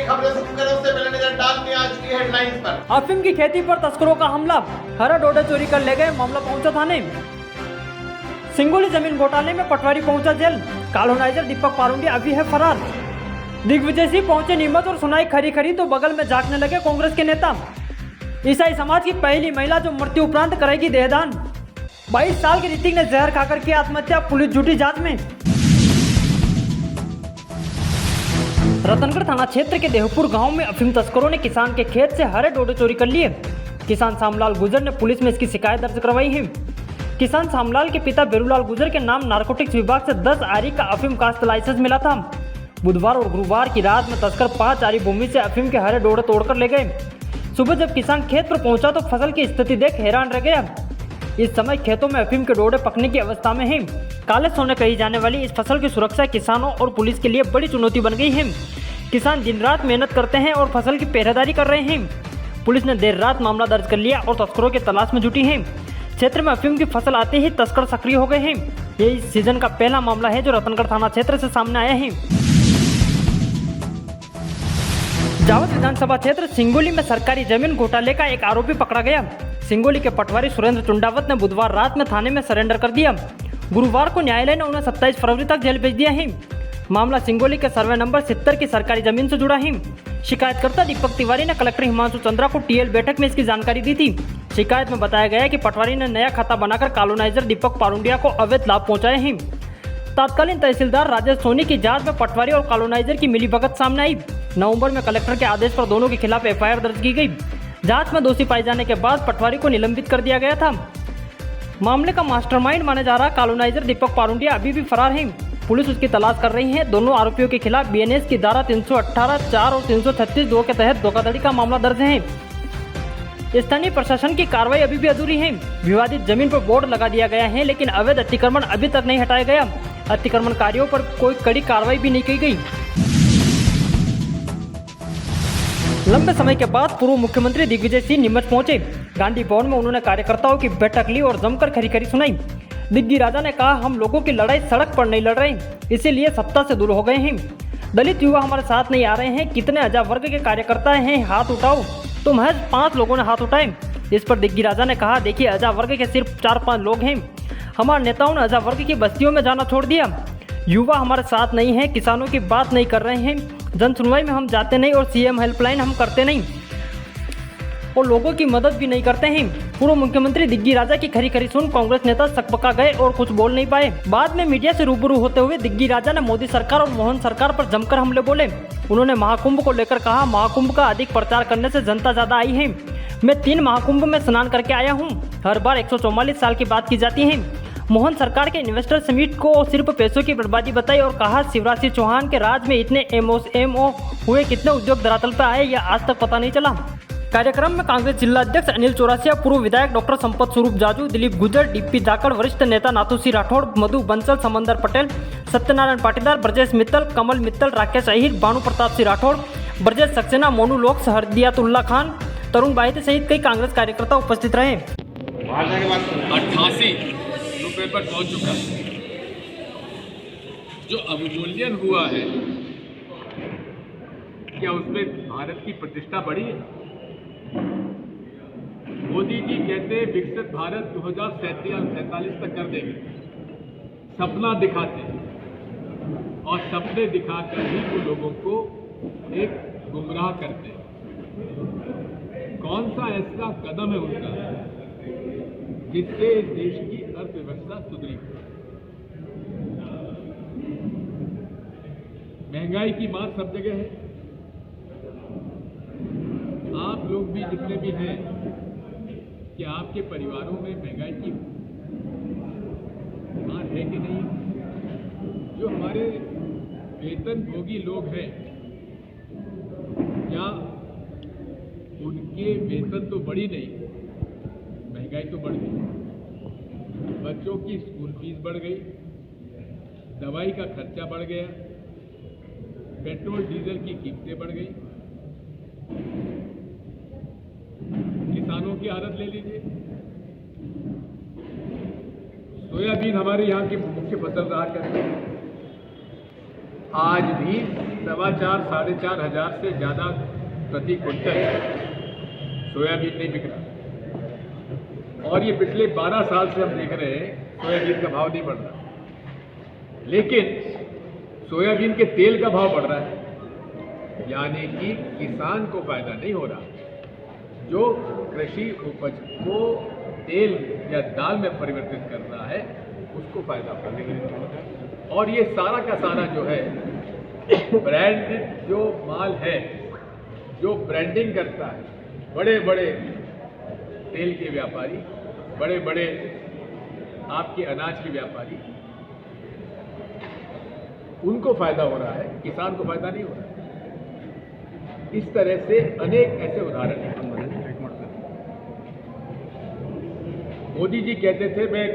की खबरें शुरू करें उससे पहले नजर डालते हैं आज की हेडलाइंस पर। अफीम की खेती पर तस्करों का हमला, हरा डोडा चोरी कर ले गए, मामला पहुंचा थाने। सिंगोली जमीन घोटाले में पटवारी पहुंचा जेल, कॉलोनाइजर दीपक पारुंडिया अभी है फरार। दिग्विजय सिंह पहुंचे नीमच और सुनाई खरी खरी तो बगल में झांकने लगे कांग्रेस के नेता। ईसाई समाज की पहली महिला जो मृत्यु उपरांत करेगी देहदान। 22 साल के ऋतिक ने जहर खाकर की आत्महत्या, पुलिस जुटी जांच में। रतनगढ़ थाना क्षेत्र के देहपुर गांव में अफीम तस्करों ने किसान के खेत से हरे डोडे चोरी कर लिए। किसान सामलाल गुजर ने पुलिस में इसकी शिकायत दर्ज करवाई है। किसान सामलाल के पिता बेरूलाल गुजर के नाम नारकोटिक्स विभाग से 10 आरी का अफीम काश्त लाइसेंस मिला था। बुधवार और गुरुवार की रात में तस्कर 5 आरी भूमि से अफीम के हरे डोडे तोड़कर ले गए। सुबह जब किसान खेत पर पहुंचा तो फसल की स्थिति देख हैरान रह गया। इस समय खेतों में अफीम के डोडे पकने की अवस्था में हैं। काले सोने कही जाने वाली इस फसल की सुरक्षा किसानों और पुलिस के लिए बड़ी चुनौती बन गई है। किसान दिन रात मेहनत करते हैं और फसल की पहरेदारी कर रहे हैं। पुलिस ने देर रात मामला दर्ज कर लिया और तस्करों की तलाश में जुटी है। क्षेत्र में अफीम की फसल आते ही तस्कर सक्रिय हो गए हैं। ये इस सीजन का पहला मामला है जो रतनगढ़ थाना क्षेत्र से सामने आया है। जावद विधानसभा क्षेत्र सिंगोली में सरकारी जमीन घोटाले का एक आरोपी पकड़ा गया। सिंगोली के पटवारी सुरेंद्र चुंडावत ने बुधवार रात में थाने में सरेंडर कर दिया। गुरुवार को न्यायालय ने उन्हें 27 फरवरी तक जेल भेज दिया है। मामला सिंगोली के सर्वे नंबर 70 की सरकारी जमीन से जुड़ा है। शिकायतकर्ता दीपक तिवारी ने कलेक्टर हिमांशु चंद्रा को टीएल बैठक में इसकी जानकारी दी थी। शिकायत में बताया गया है कि पटवारी ने नया खाता बनाकर कॉलोनाइजर दीपक पारुंडिया को अवैध लाभ पहुंचाए हैं। तत्कालीन तहसीलदार राजेश सोनी की जांच में पटवारी और कॉलोनाइजर की मिलीभगत सामने आई। नवंबर में कलेक्टर के आदेश पर दोनों के खिलाफ एफआईआर दर्ज की गई। जांच में दोषी पाए जाने के बाद पटवारी को निलंबित कर दिया गया था। मामले का मास्टरमाइंड माना जा रहा कॉलोनाइजर दीपक पारुंडिया अभी भी फरार है। पुलिस उसकी तलाश कर रही है। दोनों आरोपियों के खिलाफ बीएनएस की धारा 318, 4 और 336(2) के तहत धोखाधड़ी का मामला दर्ज है। स्थानीय प्रशासन की कार्रवाई अभी भी अधूरी है। विवादित जमीन पर बोर्ड लगा दिया गया है लेकिन अवैध अतिक्रमण अभी तक नहीं हटाया गया। अतिक्रमणकारियों पर कोई कड़ी कार्रवाई भी नहीं की गई। लंबे समय के बाद पूर्व मुख्यमंत्री दिग्विजय सिंह नीमच पहुंचे। गांधी भवन में उन्होंने कार्यकर्ताओं की बैठक ली और जमकर खरी खरी सुनाई। दिग्गी राजा ने कहा, हम लोगों की लड़ाई सड़क पर नहीं लड़ रहे, इसीलिए सत्ता से दूर हो गए हैं। दलित युवा हमारे साथ नहीं आ रहे हैं। कितने अजा वर्ग के कार्यकर्ता हैं, हाथ उठाओ। तो महज 5 लोगों ने हाथ उठाए। इस पर दिग्गी राजा ने कहा, देखिए अजा वर्ग के सिर्फ 4-5 लोग हैं। हमारे नेताओं ने अजा वर्ग की बस्तियों में जाना छोड़ दिया। युवा हमारे साथ नहीं है, किसानों की बात नहीं कर रहे हैं, जन सुनवाई में हम जाते नहीं और सीएम हेल्पलाइन हम करते नहीं और लोगों की मदद भी नहीं करते हैं। पूर्व मुख्यमंत्री दिग्गी राजा की खरी खरी सुन कांग्रेस नेता सकपका गए और कुछ बोल नहीं पाए। बाद में मीडिया से रूबरू होते हुए दिग्गी राजा ने मोदी सरकार और मोहन सरकार पर जमकर हमले बोले। उन्होंने महाकुंभ को लेकर कहा, महाकुंभ का अधिक प्रचार करने से जनता ज्यादा आई है। मैं 3 महाकुंभ में स्नान करके आया हूँ। हर बार 144 साल की बात की जाती है। मोहन सरकार के इन्वेस्टर समिट को सिर्फ पैसों की बर्बादी बताई और कहा, शिवराज सिंह चौहान के राज में इतने एमओ हुए, कितने उद्योग धरातल पर आए, यह आज तक पता नहीं चला। कार्यक्रम में कांग्रेस जिला अध्यक्ष अनिल चौरसिया, पूर्व विधायक डॉक्टर संपत स्वरूप जाजू, दिलीप गुजर, डीपी जाखड़, वरिष्ठ नेता नाथू सिंह राठौड़, मधु बंसल, समंदर पटेल, सत्यनारायण पाटीदार, ब्रजेश मित्तल, कमल मित्तल, राकेश अहिर, भानु प्रताप सिंह राठौड़, ब्रजेश सक्सेना, मोनू लोक्स, हरदियातुल्ला खान, तरुण बाहित सहित कई कांग्रेस कार्यकर्ता उपस्थित रहे। 88 रुपये पर पहुंच चुका है। जो अवमूल्यन हुआ है, क्या उसमें भारत की प्रतिष्ठा बढ़ी है? मोदी जी कहते हैं विकसित भारत 2047 तक कर देंगे, सपना दिखाते हैं और सपने दिखाकर ही वो लोगों को एक गुमराह करते हैं। कौन सा ऐसा कदम है उनका जिससे देश की अर्थव्यवस्था सुधरी? महंगाई की बात सब जगह है। आप लोग भी जितने भी हैं, कि आपके परिवारों में महंगाई की बात है कि नहीं? जो हमारे वेतन भोगी लोग हैं, क्या उनके वेतन तो बढ़ी नहीं, महंगाई तो बढ़ गई। बच्चों की स्कूल फीस बढ़ गई, दवाई का खर्चा बढ़ गया, पेट्रोल डीजल की कीमतें बढ़ गई। किसानों की हालत ले लीजिए। सोयाबीन हमारे यहाँ की मुख्य फसल रहा करती है, आज भी 4,500 साढ़े 4,000 से ज़्यादा प्रति क्विंटल सोयाबीन नहीं बिक रहा। और ये पिछले 12 साल से हम देख रहे हैं सोयाबीन का भाव नहीं बढ़ रहा, लेकिन सोयाबीन के तेल का भाव बढ़ रहा है, यानी कि किसान को फायदा नहीं हो रहा। जो कृषि उपज को तेल या दाल में परिवर्तित कर रहा है उसको फायदा हो रहा है। और ये सारा का सारा जो है ब्रांडेड जो माल है, जो ब्रांडिंग करता है, बड़े बड़े तेल के व्यापारी, बड़े बड़े आपके अनाज के व्यापारी, उनको फायदा हो रहा है, किसान को फायदा नहीं हो रहा है। इस तरह से अनेक ऐसे उदाहरण हैं। मोदी जी कहते थे मैं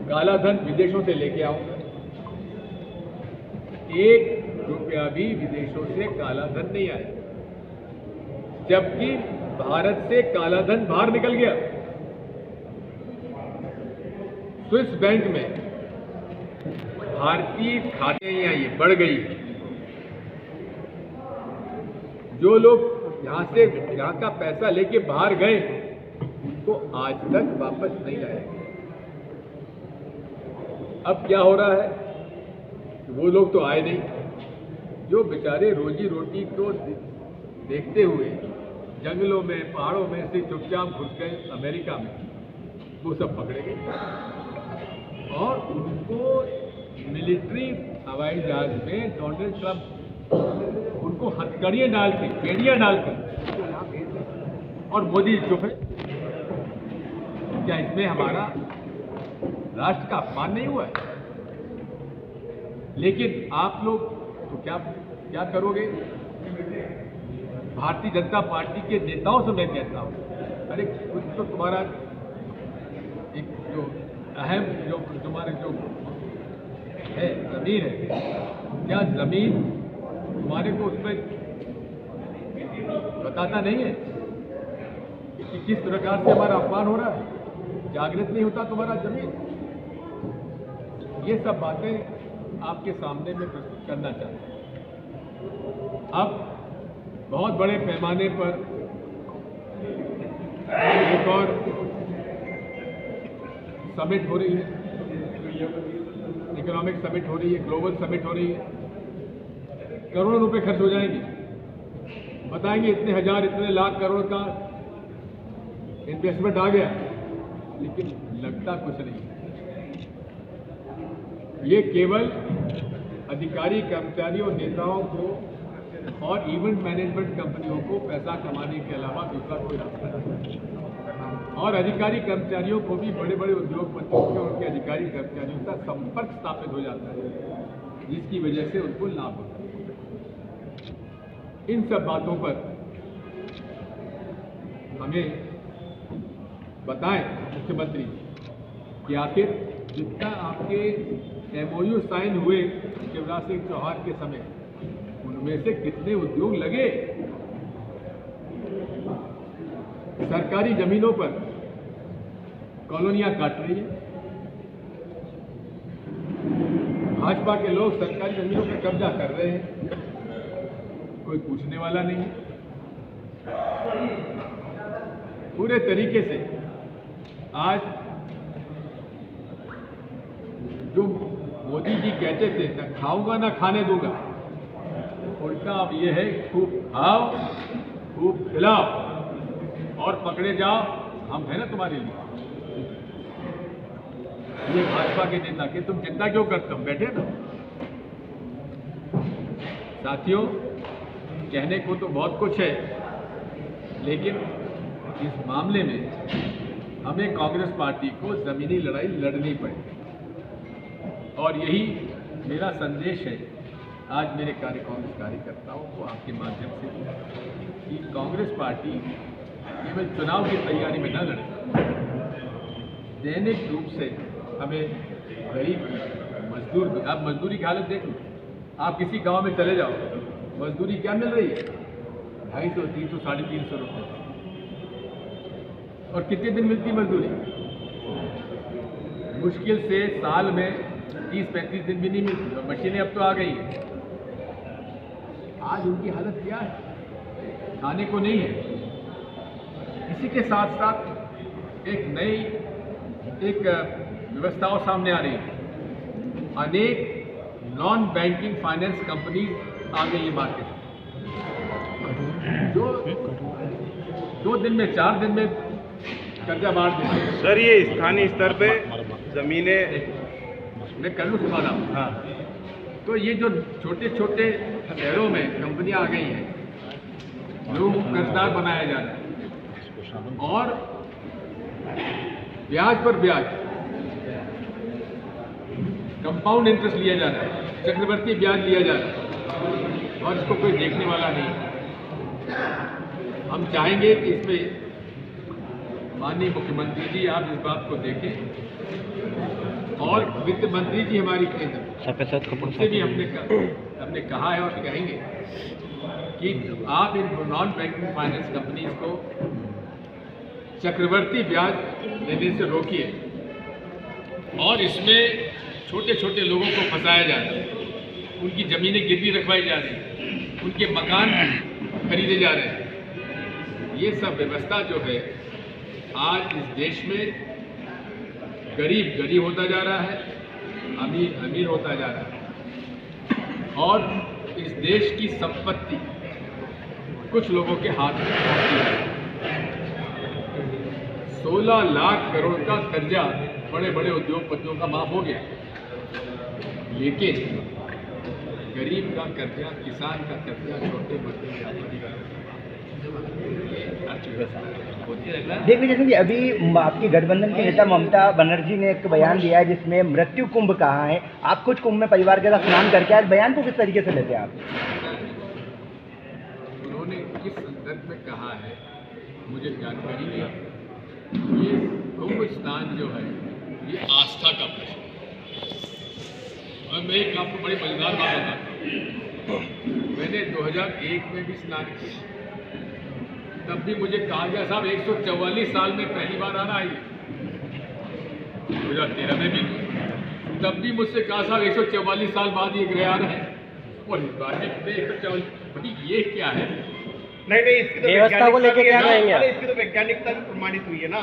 काला धन विदेशों से लेके आऊंगा। 1 रुपया भी विदेशों से काला धन नहीं आया, जबकि भारत से काला धन बाहर निकल गया। स्विस बैंक में भारतीय खाते ये बढ़ गई। जो लोग यहाँ का पैसा लेके बाहर गए उनको आज तक वापस नहीं लाया गया। अब क्या हो रहा है, वो लोग तो आए नहीं, जो बेचारे रोजी रोटी को देखते हुए जंगलों में पहाड़ों में से चुपचाप घुस गए अमेरिका में, वो सब पकड़े गए और उनको मिलिट्री हवाई जहाज में डोनाल्ड ट्रंप उनको हथकड़ियाँ डाल के, बेड़ियाँ डालकर यहाँ भेज दें। और मोदी चुप है। क्या इसमें हमारा राष्ट्र का अपमान नहीं हुआ है? लेकिन आप लोग तो क्या करोगे? भारतीय जनता पार्टी के नेताओं से मैं कहता हूँ, अरे कुछ तो तुम्हारा एक जो अहम जो तुम्हारे जो है जमीन है, क्या जमीन तुम्हारे को उसमें बताता नहीं है कि किस प्रकार से हमारा अपमान हो रहा है? जागृत नहीं होता तुम्हारा जमीन? ये सब बातें आपके सामने में प्रस्तुत करना चाहते हैं। अब बहुत बड़े पैमाने पर एक और समिट हो रही है, इकोनॉमिक समिट हो रही है, ग्लोबल समिट हो रही है। करोड़ों रुपए खर्च हो जाएंगे, बताएंगे इतने हजार इतने लाख करोड़ का इन्वेस्टमेंट आ गया, लेकिन लगता कुछ नहीं। ये केवल अधिकारी, कर्मचारियों, नेताओं को और इवेंट मैनेजमेंट कंपनियों को पैसा कमाने के अलावा दूसरा कोई रास्ता नहीं। और अधिकारी कर्मचारियों को भी बड़े बड़े उद्योगपतियों के और उनके अधिकारी कर्मचारियों का संपर्क स्थापित हो जाता है, जिसकी वजह से उनको लाभ होता है। इन सब बातों पर हमें बताएं मुख्यमंत्री कि आखिर जितना आपके MOU साइन हुए शिवराज सिंह चौहान के समय, उनमें से कितने उद्योग लगे? सरकारी जमीनों पर कॉलोनियां काट रही है। भाजपा के लोग सरकारी जमीनों पर कब्जा कर रहे हैं, कोई पूछने वाला नहीं है। पूरे तरीके से आज जो मोदी जी कहते थे न खाऊंगा ना खाने दूंगा, उल्टा अब ये है खूब खाओ, खूब खिलाओ और पकड़े जाओ, हम है ना तुम्हारे लिए। ये भाजपा के नेता के तुम चिंता क्यों करते हो? बैठे ना। साथियों, कहने को तो बहुत कुछ है, लेकिन इस मामले में हमें कांग्रेस पार्टी को जमीनी लड़ाई लड़नी पड़ेगी। और यही मेरा संदेश है आज मेरे कांग्रेस कार्यकर्ताओं को आपके माध्यम से, कि कांग्रेस पार्टी केवल चुनाव की तैयारी में न लड़े, दैनिक रूप से हमें गरीब मजदूर, आप मजदूरी की हालत देख लो, आप किसी गांव में चले जाओ, मजदूरी क्या मिल रही है? 250, 300, 350 रुपये। और कितने दिन मिलती मजदूरी? मुश्किल से साल में 30-35 दिन भी नहीं मिलती। और मशीनें अब तो आ गई हैं, आज उनकी हालत क्या है? खाने को नहीं है। इसी के साथ साथ एक नई व्यवस्थाओं सामने आ रही है। अनेक नॉन बैंकिंग फाइनेंस कंपनीज आ गई है मार्केट में, जो 2 दिन में 4 दिन में कर्जा बांट देते हैं। सर, ये स्थानीय स्तर पे जमीनें मैं कर लूँ समाधान। हाँ, तो ये जो छोटे छोटे शहरों में कंपनियां आ गई हैं, लोगों को कर्जदार बनाया जा रहा है और ब्याज पर ब्याज कंपाउंड इंटरेस्ट लिया जा रहा है, चक्रवर्ती ब्याज लिया जा रहा है और इसको कोई देखने वाला नहीं। हम चाहेंगे कि इसमें माननीय मुख्यमंत्री जी आप इस बात को देखें और वित्त मंत्री जी हमारी केंद्र उनसे भी हमने कहा है और कहेंगे कि आप in non banking finance companies को चक्रवर्ती ब्याज देने से रोकिए और इसमें छोटे छोटे लोगों को फंसाया जा रहा है, उनकी ज़मीनें गिरवी रखवाई जा रही हैं, उनके मकान खरीदे जा रहे हैं। ये सब व्यवस्था जो है आज इस देश में गरीब गरीब होता जा रहा है, अमीर अमीर होता जा रहा है और इस देश की संपत्ति कुछ लोगों के हाथ में पहुंची है। 16 लाख करोड़ का कर्जा बड़े बड़े उद्योगपतियों का माफ हो गया, लेकिन गरीब का कर्जा, किसान का कर्जा, छोटे बच्चे का देखिए जैसे कि अभी आपकी गठबंधन के नेता ममता बनर्जी ने एक बयान दिया है जिसमें मृत्यु कुंभ कहा है। आप कुछ कुंभ में परिवार के साथ स्नान करके आज बयान को किस तरीके से लेते हैं आप? उन्होंने किस संदर्भ में कहा है मुझे जानकारी नहीं। ये कुंभ स्नान जो है ये आस्था का प्रश्न है और मैं एक आपको बड़ी मजेदार बात बताता हूँ। मैंने 2001 में भी स्नान किया, तब भी मुझे कहा गया साहब 144 साल में पहली बार आ रहा है। 2013 में भी, तब भी मुझसे कहा साहब 144 साल बाद ये ग्रह आ रहा है और इस बार भी 144। ये क्या है? नहीं, इसकी तो व्यवस्था को लेके क्या कहेंगे? इसकी तो वैज्ञानिकता भी प्रमाणित हुई है ना।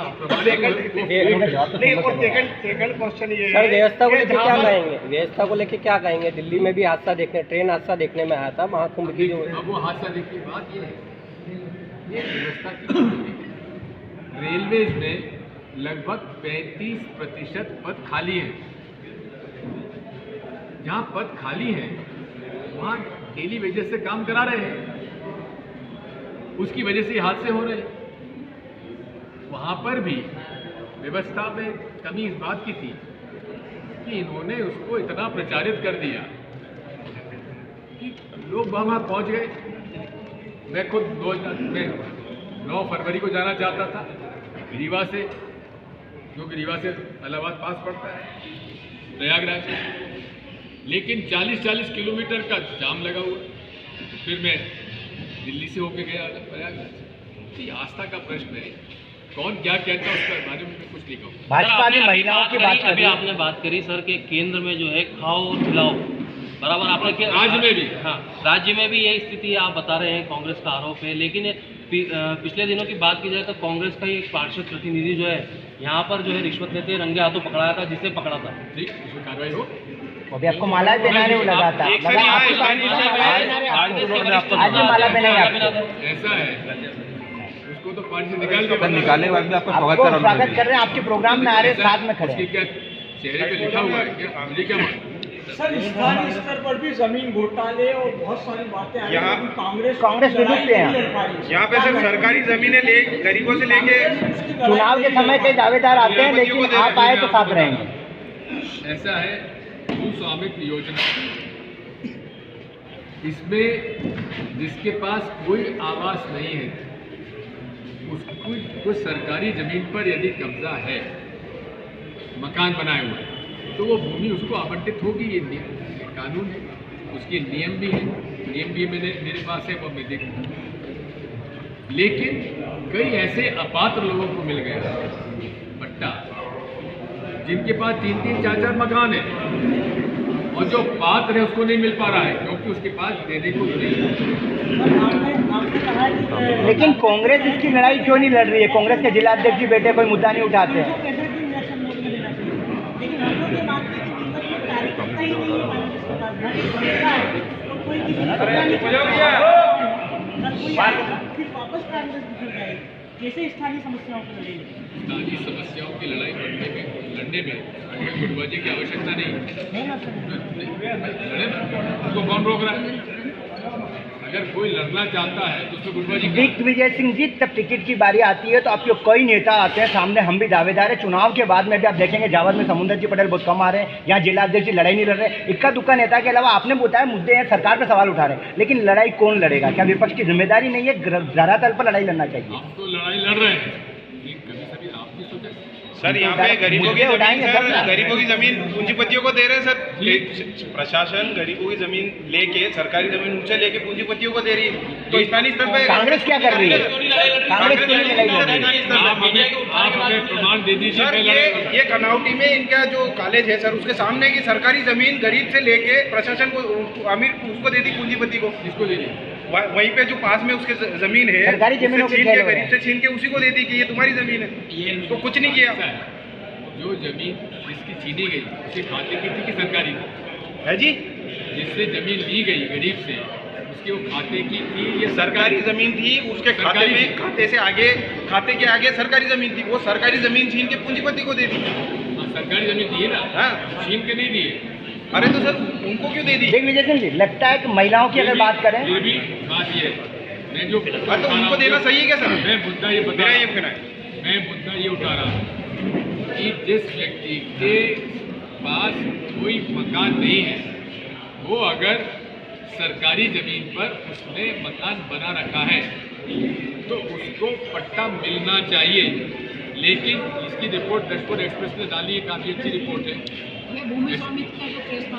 नहीं, और सेकंड क्वेश्चन ये सर, व्यवस्था को लेके क्या कहेंगे? व्यवस्था को लेके क्या कहेंगे? दिल्ली में भी हादसा देखने, ट्रेन हादसा देखने में आया था महाकुंभ की जो। अब वो हादसा देखने की बात ये है, ये व्यवस्था की रेलवेज में लगभग 35% पद खाली हैं। जहाँ पद खाली हैं वहाँ डेली वेजेस से काम करा रहे हैं, उसकी वजह से हादसे हो रहे हैं। वहाँ पर भी व्यवस्था में कमी इस बात की थी कि इन्होंने उसको इतना प्रचारित कर दिया कि लोग वहाँ पहुँच गए। मैं खुद 9 फरवरी को जाना चाहता था रीवा से, क्योंकि रीवा से इलाहाबाद पास पड़ता है प्रयागराज, लेकिन 40-40 किलोमीटर का जाम लगा हुआ। तो फिर मैं दिल्ली से होके गया प्रयागराज। तो ये आस्था का प्रश्न है, कौन क्या कहता है उसके बारे में मैं कुछ नहीं कहूँ। भाजपा ने महिलाओं की बात अभी आपने बात करी सर के केंद्र में जो है खाओ और खिलाओ, बराबर आपने राज्य में भी, हाँ राज्य में भी यही स्थिति आप बता रहे हैं, कांग्रेस का आरोप है। लेकिन पिछले दिनों की बात की जाए तो कांग्रेस का एक पार्षद प्रतिनिधि जो है यहाँ पर जो है रिश्वत लेते रंगे हाथों पकड़ाया था, जिसे पकड़ा था। ठीक, इसमें कार्रवाई हो। अभी आपको माला पहनाने वो लगा था, आज माला पहनाए ऐसा है, उसको तो पार्टी से निकाल के निकालने के बाद भी आपका आपको स्वागत कर रहे हैं, आपके प्रोग्राम में आ रहे हैं, साथ में खड़े उसके हैं। क्या चेहरे पे लिखा हुआ है क्या? मुझे क्या मालूम? सर, स्थानीय स्तर पर भी जमीन घोटाले और बहुत सारी बातें आई यहाँ हैं। कांग्रेस विरुद्ध है यहाँ पे सर सरकारी जमीनें गरीबों से लेके चुनाव के समय कई दावेदार आते हैं, लेकिन आप आए तो साथ रहेंगे। ऐसा है, भू स्वामित्व योजना, इसमें जिसके पास कोई आवास नहीं है, उसको सरकारी जमीन पर यदि कब्जा है, मकान बनाए हुए, तो वो भूमि उसको आवंटित होगी। ये कानून है, उसके नियम भी है, नियम भी मेरे पास है, वो मैं देखूँगा। लेकिन कई ऐसे अपात्र लोगों को मिल गया पट्टा, जिनके पास 3-3, 4-4 मकान है और जो पात्र है उसको नहीं मिल पा रहा है क्योंकि उसके पास देने को नहीं है। आपने कहा कि लेकिन कांग्रेस इसकी लड़ाई क्यों नहीं लड़ रही है? कांग्रेस के जिला अध्यक्ष जी बेटे कोई मुद्दा नहीं उठाते हैं। कैसे भी इलेक्शन मोड में देना चाहिए, लेकिन हम लोग ये मानते हैं कि नीमच में कार्यकर्ता ही नहीं है हमारे जिसके पास घर बनता है तो कोई किसी को पता नहीं चलता, कल कोई आएगा फिर वापस कांग्रेस बिखर जाएगी। कैसे स्थानीय समस्याओं को लड़ेंगे? स्थानीय समस्याओं की लड़ाई लड़ने में गुटबाजी की आवश्यकता नहीं है। नहीं ना सर, लड़े ना, उसको कौन रोक रहा है? अगर कोई लड़ना चाहता है तो उसको गुटबाजी दिग्विजय सिंह जी, तब टिकट की बारी आती है तो आपके कई नेता आते हैं सामने, हम भी दावेदार है। चुनाव के बाद में भी आप देखेंगे जावद में समुंदर जी पटेल बहुत कम आ रहे हैं, यहाँ जिला अध्यक्ष जी लड़ाई नहीं लड़ रहे। इक्का दुक्का नेता के अलावा आपने बताया मुद्दे हैं, सरकार पर सवाल उठा रहे हैं, लेकिन लड़ाई कौन लड़ेगा? क्या विपक्ष की जिम्मेदारी नहीं है? धरातल पर लड़ाई लड़ना चाहिए। हम तो लड़ाई लड़ रहे हैं, कभी कभी आपकी सोचा सर यहाँ पे गरीबों की जमीन, सर गरीबों की जमीन पूंजीपतियों को दे रहे हैं सर। प्रशासन गरीबों की जमीन लेके, सरकारी जमीन उनसे लेके पूंजीपतियों को दे रही है। तो स्थानीय स्तर पे कांग्रेस क्या कर रही है? कांग्रेस क्यों नहीं लड़ाई लड़ रही है? आप हमें प्रमाण दे दीजिए। सर ये कनौटी में इनका जो कॉलेज है सर, उसके सामने की सरकारी जमीन गरीब से लेके प्रशासन को, अमीर उसको दे दी पूंजीपति को। किसको दे दी? वहीं पे जो पास में उसके जमीन है, सरकारी जमीनों उससे की छीन के, खेल हो रहा है। गरीब से छीन के उसी को दे दी कि ये तुम्हारी जमीन है। तो कुछ नहीं किया जो जमीन जिसकी छीनी गई उसे खाते की थी कि सरकारी थी? है जी। जिससे जमीन ली गई गरीब से उसके वो खाते की थी, ये सरकारी जमीन थी, उसके खाते में, खाते से आगे, खाते के आगे सरकारी जमीन थी। वो सरकारी जमीन छीन के पूंजीपति को दे दी। हाँ, सरकारी जमीन दी है ना, हाँ। छीन के नहीं दिए। अरे तो सर उनको क्यों दे दी? दिग्विजय सिंह जी, लगता है कि महिलाओं की अगर बात करें, ये भी बात ये है, मैं जो हाँ, तो उनको देना सही है क्या सर? मैं मुद्दा ये बता मेरा रहा ये हूँ, कहना है। मैं मुद्दा ये उठा रहा हूँ कि जिस व्यक्ति के पास कोई मकान नहीं है, वो अगर सरकारी जमीन पर उसने मकान बना रखा है तो उसको पट्टा मिलना चाहिए। लेकिन इसकी रिपोर्ट डैशबोर्ड एक्सप्रेस ने डाली है, काफ़ी अच्छी रिपोर्ट है।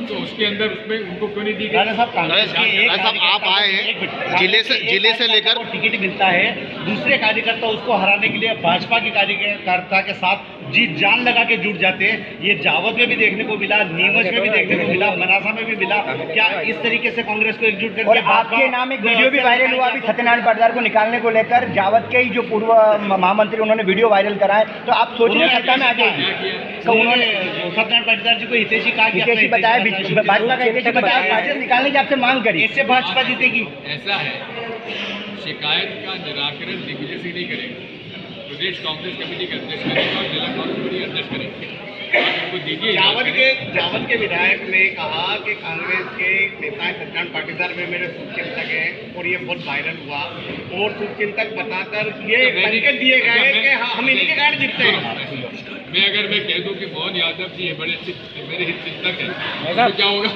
तो उसके अंदर उसमें उनको क्यों नहीं दी गई? साहब आप आए हैं जिले से लेकर टिकट मिलता है, दूसरे कार्यकर्ता उसको हराने के लिए भाजपा के कार्यकर्ता के साथ जीत जान लगा के जुट जाते हैं। ये जावद में भी देखने को मिला, नीमच में भी देखने को मिला, मनासा में भी मिला। क्या इस तरीके से कांग्रेस को एकजुट करके? और आपके नाम एक वीडियो भी वायरल हुआ अभी सत्यनारायण पाटीदार को निकालने को लेकर, जावद के ही जो पूर्व महामंत्री उन्होंने वीडियो वायरल कराए, तो आप सोच रहे हैं सत्ता में आ जाएगी? तो उन्होंने सत्यनारायण पाटीदार जी को हितैषी कहा कि हितैषी बताया, भाजपा का हितैषी बताया, कांग्रेस निकालने की आपसे मांग करी। इससे भाजपा जीतेगी। ऐसा है, शिकायत का निराकरण दिग्विजय सिंह नहीं करेगा, प्रदेश कांग्रेस कमेटी के अध्यक्ष करेगा और जिला कांग्रेस कमेटी के अध्यक्ष करेंगे। आप इनको दीजिए। जावद के विधायक ने कहा कि कांग्रेस के नेता सत्यनारायण पाटीदार में मेरे शुभचिंतक हैं और ये बहुत वायरल हुआ और शुभचिंतक बताकर ये संकेत दिए गए कि हम इन्हीं के कारण जीतते हैं। मैं अगर मैं कह दूं कि मोहन यादव जी मेरे हित चिंतक हैं तो क्या होगा?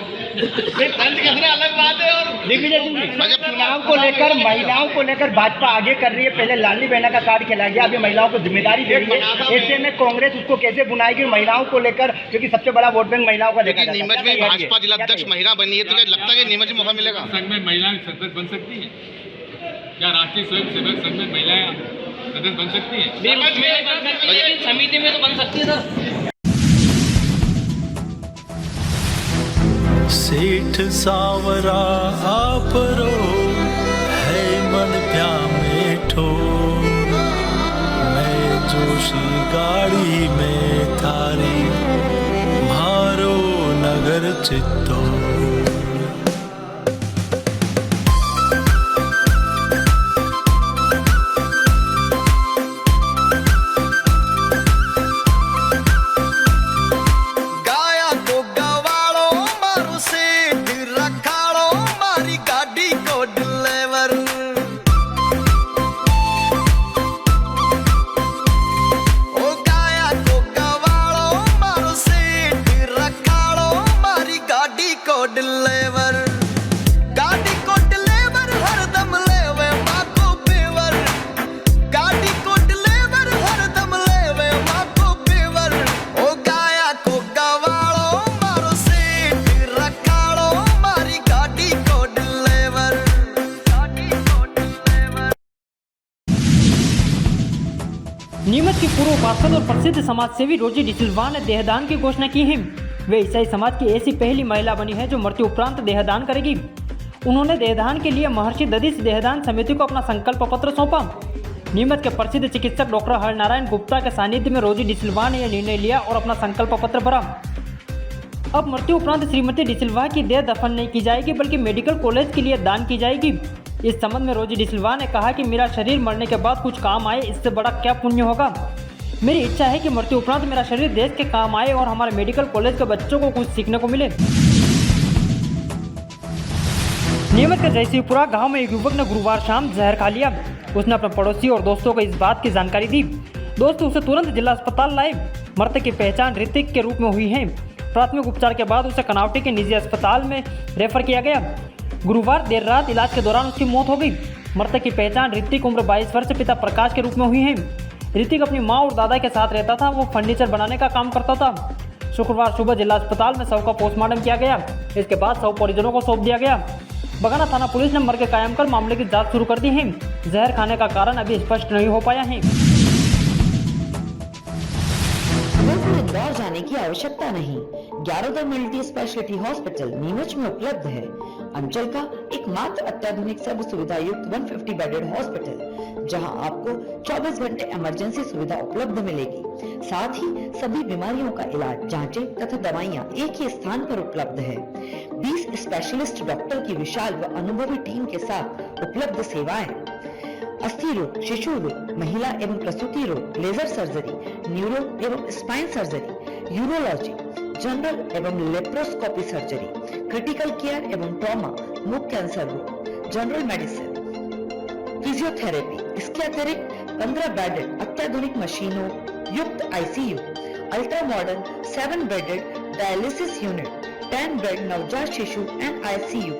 अलग बात है। और दिग्विजय सिंह जी, चुनाव को लेकर, महिलाओं को लेकर भाजपा आगे कर रही है। पहले लाडली बहना का कार्ड खेला गया, अभी महिलाओं को जिम्मेदारी दे रही है। ऐसे में कांग्रेस उसको कैसे बुनाएगी महिलाओं को लेकर, क्योंकि सबसे बड़ा वोट बैंक महिलाओं का देखा जाता है। नीमच में भाजपा जिलाध्यक्ष महिला बनी है, तो क्या लगता है कि नीमच में मौका मिलेगा? संघ में महिलाएं सदस्य बन सकती हैं? क्या राष्ट्रीय स्वयंसेवक संघ में महिलाएं सदस्य बन सकती हैं? नीमच में बन सकती है, लेकिन समिति में तो बन सकती है सर। सेठ सावरा आपरो है मन प्या मेठो, मैं जोशी गाड़ी में थारी भारो नगर चित्तो। नीमच के पूर्व पार्षद और प्रसिद्ध समाजसेवी रोजी डिसिल्वा ने देहदान की घोषणा की है। वे ईसाई समाज की ऐसी पहली महिला बनी है जो मृत्यु उपरांत देहदान करेगी। उन्होंने देहदान के लिए महर्षि दधीच देहदान समिति को अपना संकल्प पत्र सौंपा। नीमच के प्रसिद्ध चिकित्सक डॉक्टर हरनारायण गुप्ता के सानिध्य में रोजी डिसिल्वा ने यह निर्णय लिया और अपना संकल्प पत्र भरा। अब मृत्यु उपरांत श्रीमती डिसिल्वा की देह दफन नहीं की जाएगी बल्कि मेडिकल कॉलेज के लिए दान की जाएगी। इस संबंध में रोजी डिसिल्वा ने कहा कि मेरा शरीर मरने के बाद कुछ काम आए, इससे बड़ा क्या पुण्य होगा। मेरी इच्छा है कि मृत्यु उपरांत मेरा शरीर देश के काम आए और हमारे मेडिकल कॉलेज के बच्चों को कुछ सीखने को मिले। नीमच के जयसिंहपुरा गांव में एक युवक ने गुरुवार शाम जहर खा लिया। उसने अपने पड़ोसी और दोस्तों को इस बात की जानकारी दी। दोस्त उसे तुरंत जिला अस्पताल लाए। मृतक की पहचान ऋतिक के रूप में हुई है। प्राथमिक उपचार के बाद उसे कनावटी के निजी अस्पताल में रेफर किया गया। गुरुवार देर रात इलाज के दौरान उसकी मौत हो गई। मृतक की पहचान ऋतिक उम्र 22 वर्ष पिता प्रकाश के रूप में हुई है। ऋतिक अपनी मां और दादा के साथ रहता था। वो फर्नीचर बनाने का काम करता था। शुक्रवार सुबह जिला अस्पताल में शव का पोस्टमार्टम किया गया। इसके बाद शव परिजनों को सौंप दिया गया। बगाना थाना पुलिस ने मर्ग कायम कर मामले की जांच शुरू कर दी है। जहर खाने का कारण अभी स्पष्ट नहीं हो पाया है। इंदौर जाने की आवश्यकता नहीं। ग्यारोदय मल्टी स्पेशलिटी हॉस्पिटल नीमच में उपलब्ध है। अंचल का एकमात्र अत्याधुनिक सर्व सुविधा युक्त 150 बेडेड हॉस्पिटल, जहां आपको 24 घंटे इमरजेंसी सुविधा उपलब्ध मिलेगी। साथ ही सभी बीमारियों का इलाज, जांचें तथा दवाइयां एक ही स्थान पर उपलब्ध है। 20 स्पेशलिस्ट डॉक्टर की विशाल व अनुभवी टीम के साथ उपलब्ध सेवाएं, अस्थि रोग, शिशु रोग, महिला एवं प्रसूति रोग, लेजर सर्जरी, न्यूरो एवं स्पाइन सर्जरी, यूरोलॉजी, जनरल एवं लेप्रोस्कोपी सर्जरी, क्रिटिकल केयर एवं ट्रॉमा, मुख कैंसर रोग, जनरल मेडिसिन, फिजियोथेरेपी। इसके अतिरिक्त 15 बेडेड अत्याधुनिक मशीनों युक्त ICU, ultra modern 7 bedded dialysis unit, 10 bed नवजात शिशु and ICU,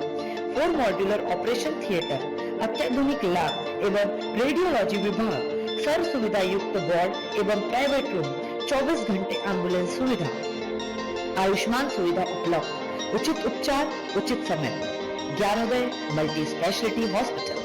4 modular operation theatre, अत्याधुनिक लैब एवं रेडियोलॉजी विभाग, सर्व सुविधा युक्त वार्ड एवं प्राइवेट रूम, 24 घंटे एम्बुलेंस सुविधा, आयुष्मान सुविधा उपलब्ध, उचित उपचार उचित समय। Gyanodaya multi speciality hospital.